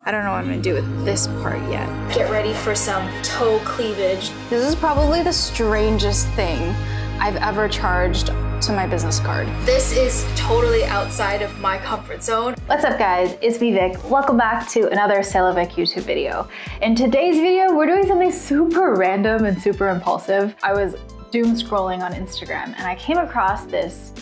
I don't know what I'm gonna do with this part yet. Get ready for some toe cleavage. This is probably the strangest thing I've ever charged to my business card. This is totally outside of my comfort zone. What's up guys, it's me Vic. Welcome back to another Vic YouTube video. In today's video, we're doing something super random and super impulsive. I was doom scrolling on Instagram and I came across this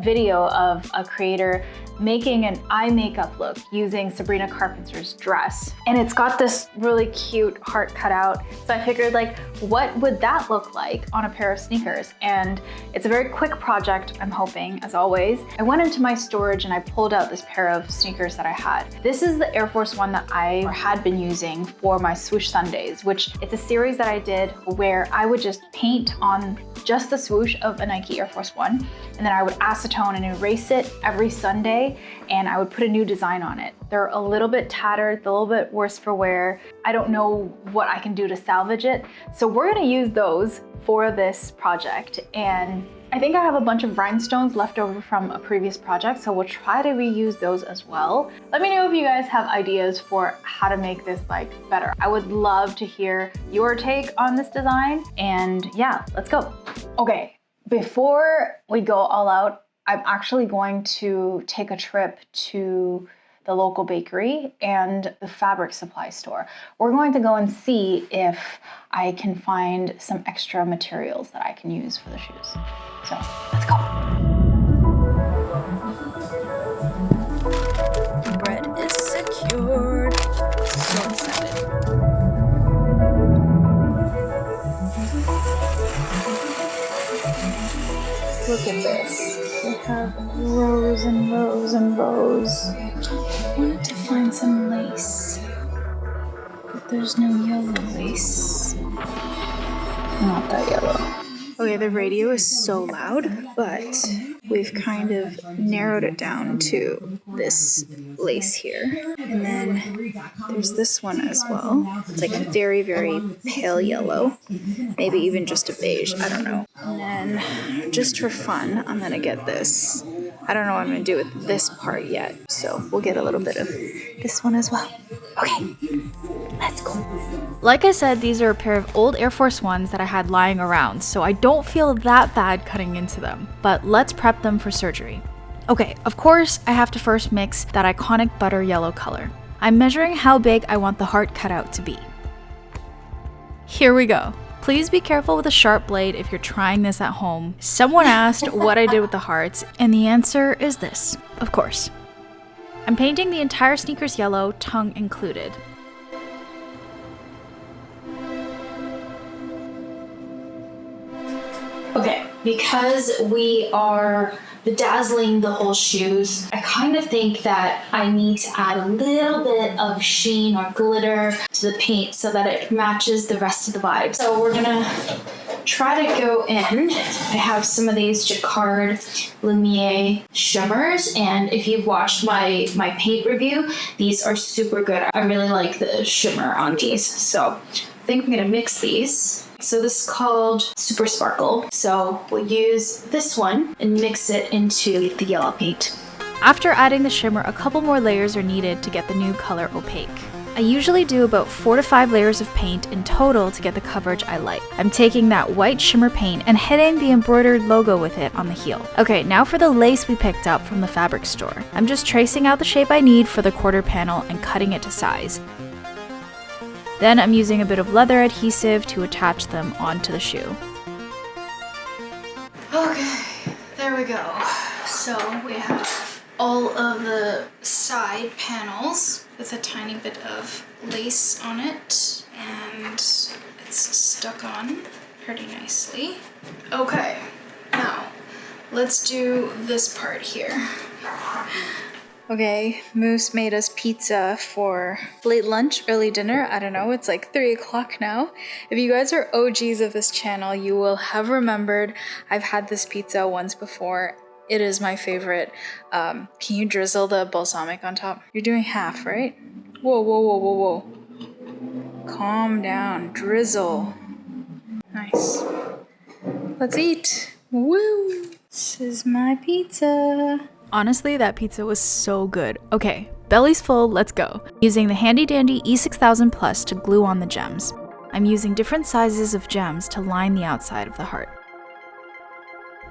video of a creator making an eye makeup look using Sabrina Carpenter's dress. And it's got this really cute heart cutout. So I figured like, what would that look like on a pair of sneakers? And it's a very quick project, I'm hoping, as always. I went into my storage and I pulled out this pair of sneakers that I had. This is the Air Force One that I had been using for my swoosh Sundays, which it's a series that I did where I would just paint on just the swoosh of a Nike Air Force One, and then I would acetone and erase it every Sunday, and I would put a new design on it. They're a little bit tattered, a little bit worse for wear. I don't know what I can do to salvage it. So we're gonna use those for this project. And I think I have a bunch of rhinestones left over from a previous project, so we'll try to reuse those as well. Let me know if you guys have ideas for how to make this like better. I would love to hear your take on this design, and yeah, let's go. Okay, before we go all out, I'm actually going to take a trip to the local bakery and the fabric supply store. We're going to go and see if I can find some extra materials that I can use for the shoes. So let's go. Bread is secured. So excited. Look at this. They have rows and rows and rows. I wanted to find some lace, but there's no yellow lace. Not that yellow. Okay, the radio is so loud, but we've kind of narrowed it down to this lace here. And then there's this one as well. It's like very, very pale yellow. Maybe even just a beige, I don't know. And then just for fun, I'm gonna get this. I don't know what I'm gonna do with this part yet, so we'll get a little bit of this one as well. Okay, let's go. Like I said, these are a pair of old Air Force Ones that I had lying around, so I don't feel that bad cutting into them, but let's prep them for surgery. Okay, of course, I have to first mix that iconic butter yellow color. I'm measuring how big I want the heart cutout to be. Here we go. Please be careful with a sharp blade if you're trying this at home. Someone asked what I did with the hearts, and the answer is this, of course. I'm painting the entire sneakers yellow, tongue included. Okay, because we are bedazzling the whole shoes, I kind of think that I need to add a little bit of sheen or glitter to the paint so that it matches the rest of the vibe. So we're gonna try to go in. I have some of these Jacquard Lumiere shimmers, and if you've watched my paint review, these are super good. I really like the shimmer on these. So I think I'm gonna mix these. So this is called Super Sparkle. So we'll use this one and mix it into the yellow paint. After adding the shimmer, a couple more layers are needed to get the new color opaque. I usually do about 4 to 5 layers of paint in total to get the coverage I like. I'm taking that white shimmer paint and hitting the embroidered logo with it on the heel. Okay, now for the lace we picked up from the fabric store. I'm just tracing out the shape I need for the quarter panel and cutting it to size. Then I'm using a bit of leather adhesive to attach them onto the shoe. Okay, there we go. So we have all of the side panels with a tiny bit of lace on it, and it's stuck on pretty nicely. Okay, now let's do this part here. Okay, Moose made us pizza for late lunch, early dinner. I don't know, it's like 3 o'clock now. If you guys are OGs of this channel, you will have remembered I've had this pizza once before. It is my favorite. Can you drizzle the balsamic on top? You're doing half, right? Whoa, whoa, whoa, whoa, whoa. Calm down, drizzle. Nice. Let's eat. Woo! This is my pizza. Honestly, that pizza was so good. Okay, belly's full, let's go. Using the handy dandy E6000 Plus to glue on the gems. I'm using different sizes of gems to line the outside of the heart.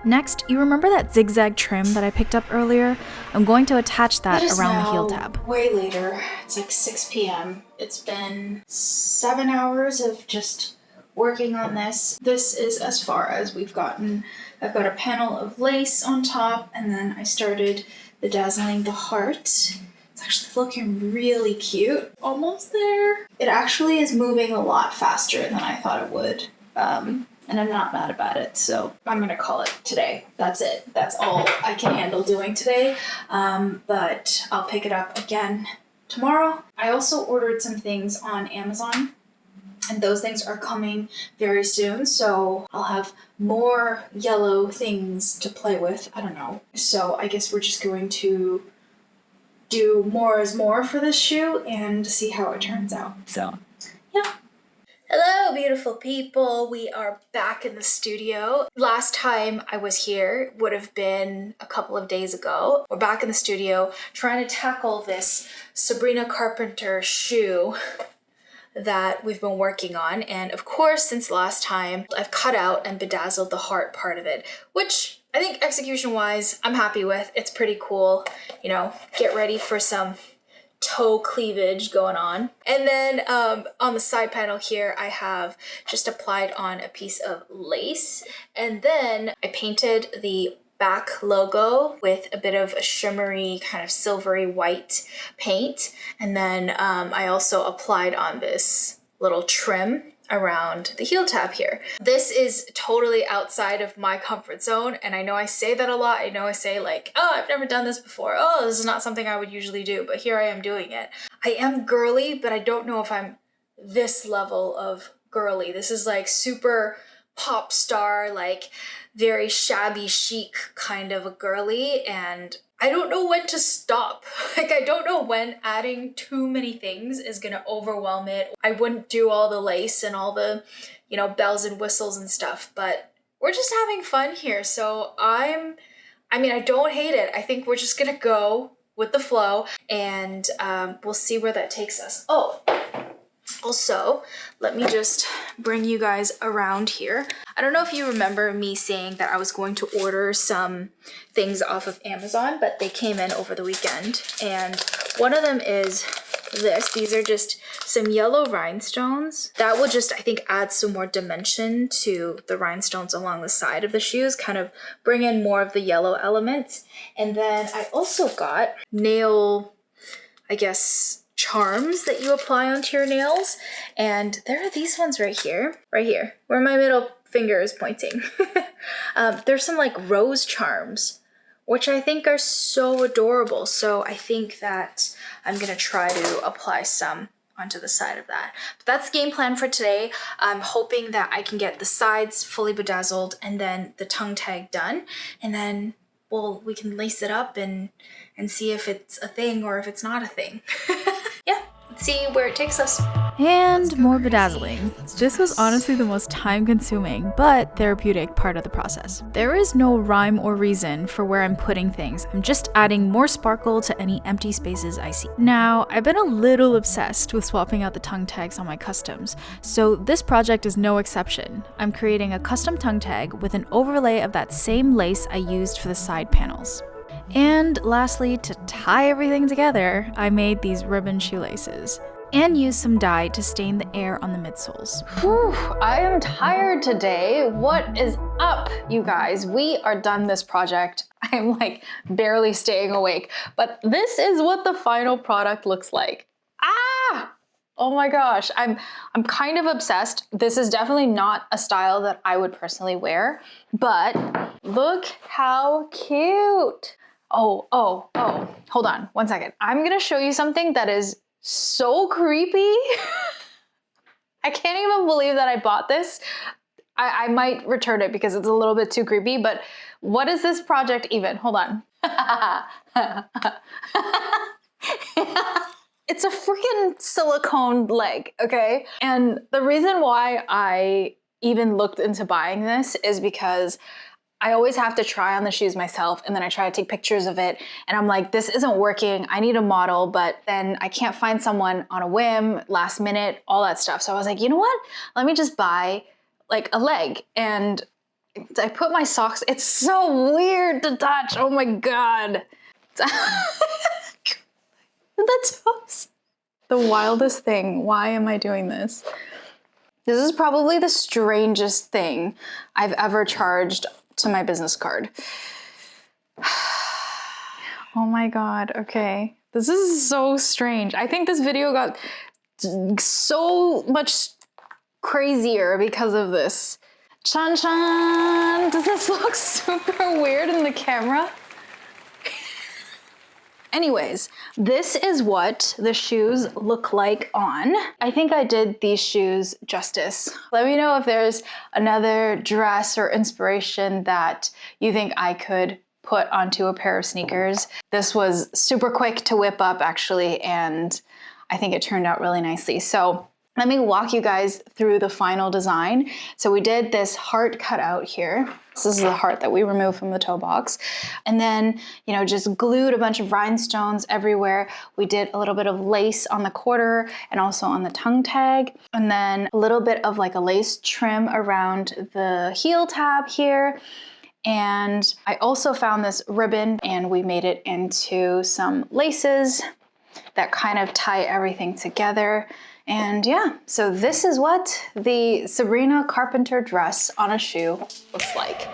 Next, you remember that zigzag trim that I picked up earlier? I'm going to attach that around the heel tab. Way later. It's like 6 p.m. It's been 7 hours of just working on this. This is as far as we've gotten. I've got a panel of lace on top, and then I started bedazzling the heart. It's actually looking really cute. Almost there. It actually is moving a lot faster than I thought it would. And I'm not mad about it, so I'm gonna call it today. That's it. That's all I can handle doing today. But I'll pick it up again tomorrow. I also ordered some things on Amazon, and those things are coming very soon, so I'll have more yellow things to play with. I don't know. So I guess we're just going to do more is more for this shoe and see how it turns out. So, yeah. Hello, beautiful people. We are back in the studio. Last time I was here would have been a couple of days ago. We're back in the studio trying to tackle this Sabrina Carpenter shoe that we've been working on. And of course, since last time, I've cut out and bedazzled the heart part of it, which I think execution-wise, I'm happy with. It's pretty cool. You know, get ready for some toe cleavage going on. And then on the side panel here, I have just applied on a piece of lace. And then I painted the back logo with a bit of a shimmery kind of silvery white paint. And then I also applied on this little trim around the heel tab here. This is totally outside of my comfort zone, and I know I say that a lot. I know I say like, oh, I've never done this before. Oh, this is not something I would usually do, but here I am doing it. I am girly, but I don't know if I'm this level of girly. This is like super pop star, like very shabby chic kind of a girly, and I don't know when to stop. Like, I don't know when adding too many things is gonna overwhelm it. I wouldn't do all the lace and all the, you know, bells and whistles and stuff, but we're just having fun here. So I don't hate it. I think we're just gonna go with the flow, and we'll see where that takes us. Oh, also, let me just bring you guys around here. I don't know if you remember me saying that I was going to order some things off of Amazon, but they came in over the weekend. And one of them is this. These are just some yellow rhinestones. That will just, I think, add some more dimension to the rhinestones along the side of the shoes, kind of bring in more of the yellow elements. And then I also got nail, I guess, charms that you apply onto your nails, and there are these ones right here where my middle finger is pointing. There's some like rose charms, which I think are so adorable, so I think that I'm gonna try to apply some onto the side of that. But that's the game plan for today. I'm hoping that I can get the sides fully bedazzled and then the tongue tag done, and then we can lace it up and see if it's a thing or if it's not a thing. Yeah, let's see where it takes us. And more bedazzling. This was honestly the most time-consuming but therapeutic part of the process. There is no rhyme or reason for where I'm putting things. I'm just adding more sparkle to any empty spaces I see. Now, I've been a little obsessed with swapping out the tongue tags on my customs, so this project is no exception. I'm creating a custom tongue tag with an overlay of that same lace I used for the side panels. And lastly, to tie everything together, I made these ribbon shoelaces and used some dye to stain the air on the midsoles. Whew, I am tired today. What is up, you guys? We are done this project. I'm like barely staying awake, but this is what the final product looks like. Ah! Oh my gosh, I'm kind of obsessed. This is definitely not a style that I would personally wear, but look how cute. Oh, hold on one second. I'm gonna show you something that is so creepy. I can't even believe that I bought this. I might return it because it's a little bit too creepy, but what is this project even? Hold on. It's a freaking silicone leg, okay? And the reason why I even looked into buying this is because I always have to try on the shoes myself, and then I try to take pictures of it, and I'm like, this isn't working, I need a model, but then I can't find someone on a whim, last minute, all that stuff. So I was like, you know what? Let me just buy like a leg. And I put my socks, it's so weird to touch, oh my God. The toes. The wildest thing. Why am I doing this? This is probably the strangest thing I've ever charged to my business card. Oh my God, okay. This is so strange. I think this video got so much crazier because of this. Chan chan! Does this look super weird in the camera? Anyways, this is what the shoes look like on. I think I did these shoes justice. Let me know if there's another dress or inspiration that you think I could put onto a pair of sneakers. This was super quick to whip up actually, and I think it turned out really nicely. So let me walk you guys through the final design. So we did this heart cutout here. This is the heart that we removed from the toe box. And then, you know, just glued a bunch of rhinestones everywhere. We did a little bit of lace on the quarter and also on the tongue tag. And then a little bit of like a lace trim around the heel tab here. And I also found this ribbon and we made it into some laces that kind of tie everything together. And yeah, so this is what the Sabrina Carpenter dress on a shoe looks like.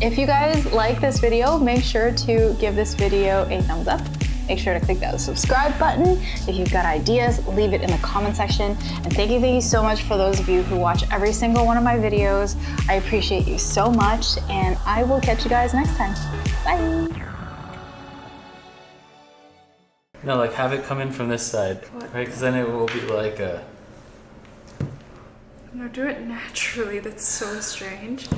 If you guys like this video, make sure to give this video a thumbs up. Make sure to click that subscribe button. If you've got ideas, leave it in the comment section. And thank you so much for those of you who watch every single one of my videos. I appreciate you so much, and I will catch you guys next time. Bye. No, like have it come in from this side, right? Because then it will be like a... No, do it naturally. That's so strange.